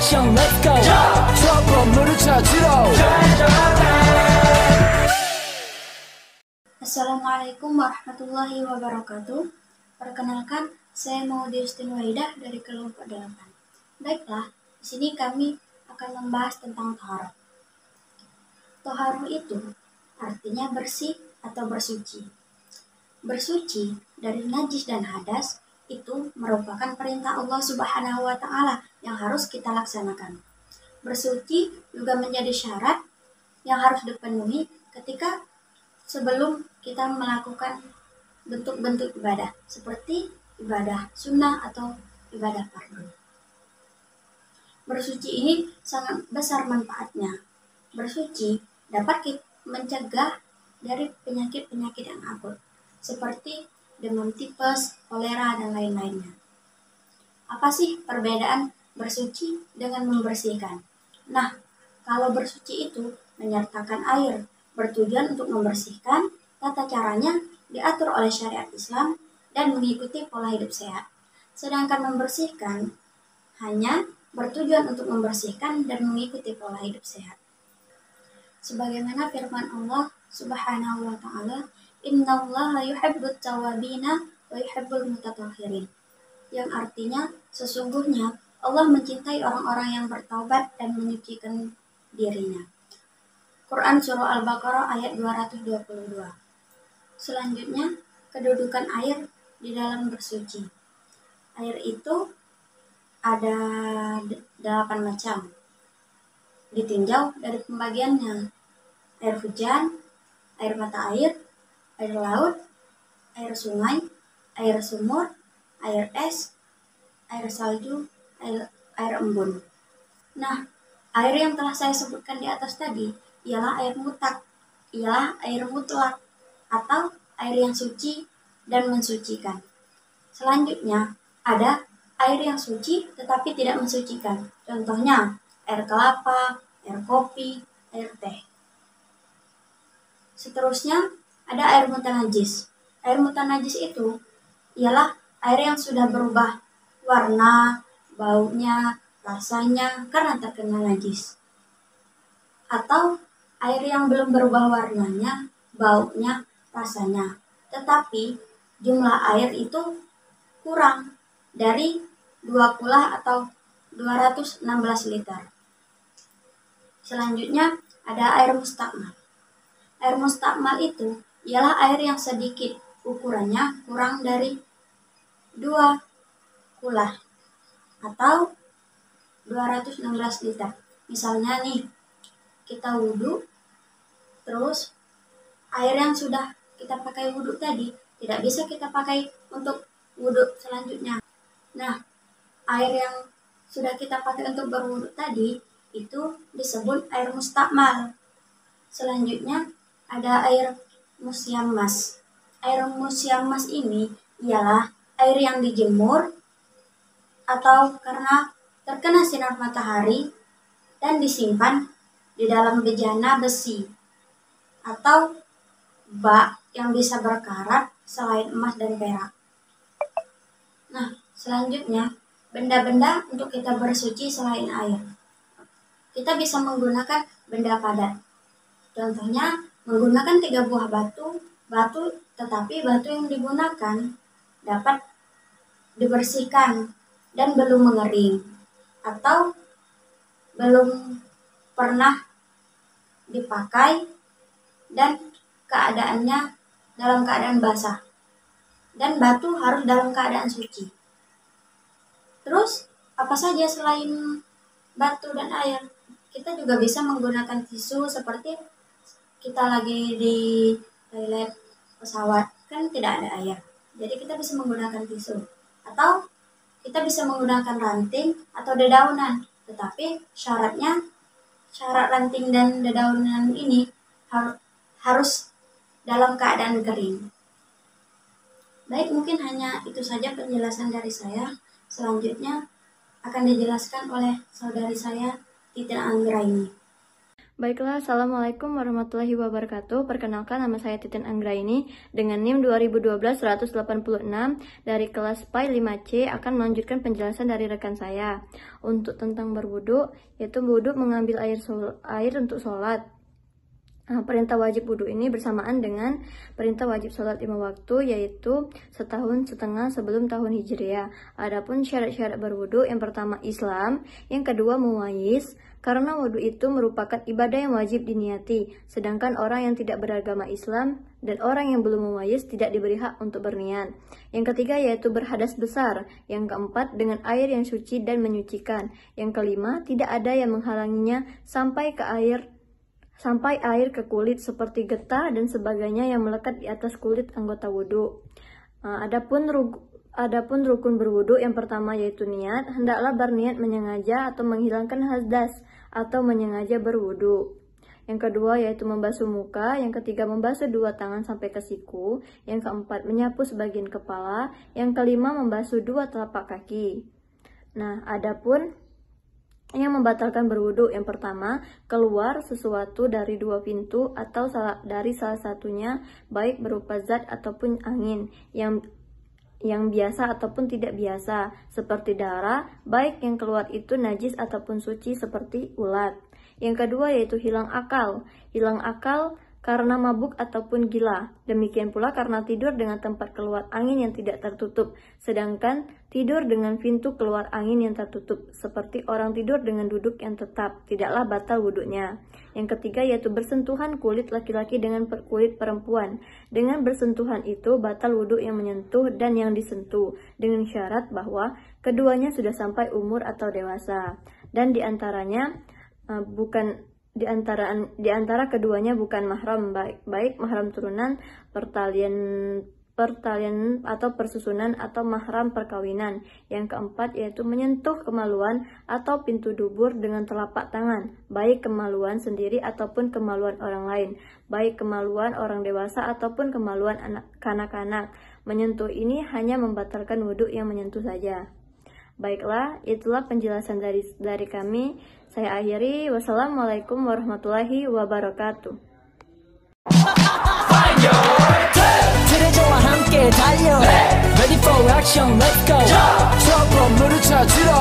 action, let's go. trouble 찾으러. Assalamualaikum warahmatullahi wabarakatuh. Perkenalkan, saya Maudy Justin Waidah dari kelompok 8. Baiklah, di sini kami akan membahas tentang thaharah. Thaharah itu artinya bersih atau bersuci. Bersuci dari najis dan hadas itu merupakan perintah Allah Subhanahu wa Ta'ala yang harus kita laksanakan. Bersuci juga menjadi syarat yang harus dipenuhi ketika sebelum kita melakukan bentuk-bentuk ibadah seperti ibadah sunnah atau ibadah fardu. Bersuci ini sangat besar manfaatnya. Bersuci dapat mencegah dari penyakit-penyakit yang akut seperti demam tipes, kolera, dan lain-lainnya. Apa sih perbedaan bersuci dengan membersihkan? Nah, kalau bersuci itu menyertakan air, bertujuan untuk membersihkan, tata caranya diatur oleh syariat Islam dan mengikuti pola hidup sehat. Sedangkan membersihkan hanya bertujuan untuk membersihkan dan mengikuti pola hidup sehat. Sebagaimana firman Allah Subhanahu wa Ta'ala, "Innallaha yuhibbut tawwabina wa yuhibbul mutatahhirin." Yang artinya sesungguhnya Allah mencintai orang-orang yang bertaubat dan menyucikan dirinya. Quran Surah Al-Baqarah ayat 222. Selanjutnya, kedudukan air di dalam bersuci. Air itu ada 8 macam. Ditinjau dari pembagiannya: air hujan, air mata air laut, air sungai, air sumur, air es, air salju, air embun. Nah, air yang telah saya sebutkan di atas tadi ialah air mutlak atau air yang suci dan mensucikan. Selanjutnya, ada air yang suci tetapi tidak mensucikan. Contohnya, air kelapa, air kopi, air teh. Seterusnya, ada air mutanajis. Air mutanajis itu ialah air yang sudah berubah warna, baunya, rasanya karena terkena najis. Atau air yang belum berubah warnanya, baunya, rasanya, tetapi jumlah air itu kurang dari 2 kulah atau 216 liter. Selanjutnya ada air mustakmal. Air mustakmal itu ialah air yang sedikit, ukurannya kurang dari 2 kulah atau 216 liter. Misalnya nih, kita wudhu, terus air yang sudah kita pakai wudhu tadi tidak bisa kita pakai untuk wudhu selanjutnya. Nah, air yang sudah kita pakai untuk berwudhu tadi itu disebut air mustakmal. Selanjutnya ada air musyammas. Air musyammas ini ialah air yang dijemur atau karena terkena sinar matahari dan disimpan di dalam bejana besi atau bak yang bisa berkarat selain emas dan perak. Nah, selanjutnya benda-benda untuk kita bersuci selain air. Kita bisa menggunakan benda padat. Contohnya menggunakan 3 buah batu, tetapi batu yang digunakan dapat dibersihkan dan belum mengering atau belum pernah dipakai dan keadaannya dalam keadaan basah, dan batu harus dalam keadaan suci. Terus apa saja selain batu dan air? Kita juga bisa menggunakan tisu seperti kita lagi di toilet pesawat, kan tidak ada air, jadi kita bisa menggunakan tisu. Atau kita bisa menggunakan ranting atau dedaunan, tetapi syarat ranting dan dedaunan ini harus dalam keadaan kering. Baik, mungkin hanya itu saja penjelasan dari saya. Selanjutnya akan dijelaskan oleh saudari saya, Titin Anggraini. Baiklah, Assalamualaikum warahmatullahi wabarakatuh. Perkenalkan, nama saya Titin Anggraini dengan NIM 2012-186 dari kelas PAI 5C akan melanjutkan penjelasan dari rekan saya. Untuk tentang berwudu, yaitu wudu mengambil air untuk sholat. Perintah wajib wudhu ini bersamaan dengan perintah wajib sholat 5 waktu, yaitu setahun setengah sebelum tahun Hijriah. Adapun syarat-syarat berwudhu, yang pertama Islam, yang kedua mumayyiz, karena wudhu itu merupakan ibadah yang wajib diniati, sedangkan orang yang tidak beragama Islam dan orang yang belum mumayyiz tidak diberi hak untuk berniat. Yang ketiga yaitu berhadas besar. Yang keempat dengan air yang suci dan menyucikan. Yang kelima tidak ada yang menghalanginya sampai air ke kulit seperti getah dan sebagainya yang melekat di atas kulit anggota wudhu. Adapun rukun berwudu, yang pertama yaitu niat, hendaklah berniat menyengaja atau menghilangkan hadas atau menyengaja berwudu. Yang kedua yaitu membasuh muka, yang ketiga membasuh 2 tangan sampai ke siku, yang keempat menyapu sebagian kepala, yang kelima membasuh 2 telapak kaki. Nah, adapun yang membatalkan berwudu, yang pertama keluar sesuatu dari 2 pintu atau dari salah satunya, baik berupa zat ataupun angin yang biasa ataupun tidak biasa, seperti darah, baik yang keluar itu najis ataupun suci seperti ulat. Yang kedua yaitu hilang akal karena mabuk ataupun gila. Demikian pula karena tidur dengan tempat keluar angin yang tidak tertutup, sedangkan tidur dengan pintu keluar angin yang tertutup, seperti orang tidur dengan duduk yang tetap, tidaklah batal wudhunya. Yang ketiga yaitu bersentuhan kulit laki-laki dengan kulit perempuan. Dengan bersentuhan itu batal wudhu yang menyentuh dan yang disentuh, dengan syarat bahwa keduanya sudah sampai umur atau dewasa, dan di antara keduanya bukan mahram, baik mahram turunan, pertalian atau persusunan, atau mahram perkawinan. Yang keempat yaitu menyentuh kemaluan atau pintu dubur dengan telapak tangan, baik kemaluan sendiri ataupun kemaluan orang lain, baik kemaluan orang dewasa ataupun kemaluan kanak-kanak. Menyentuh ini hanya membatalkan wudhu yang menyentuh saja. Baiklah, itulah penjelasan dari kami. Saya akhiri. Wassalamualaikum warahmatullahi wabarakatuh. 트레저와 함께 달려 Ready for action, let's go 트러블 물을 찾으러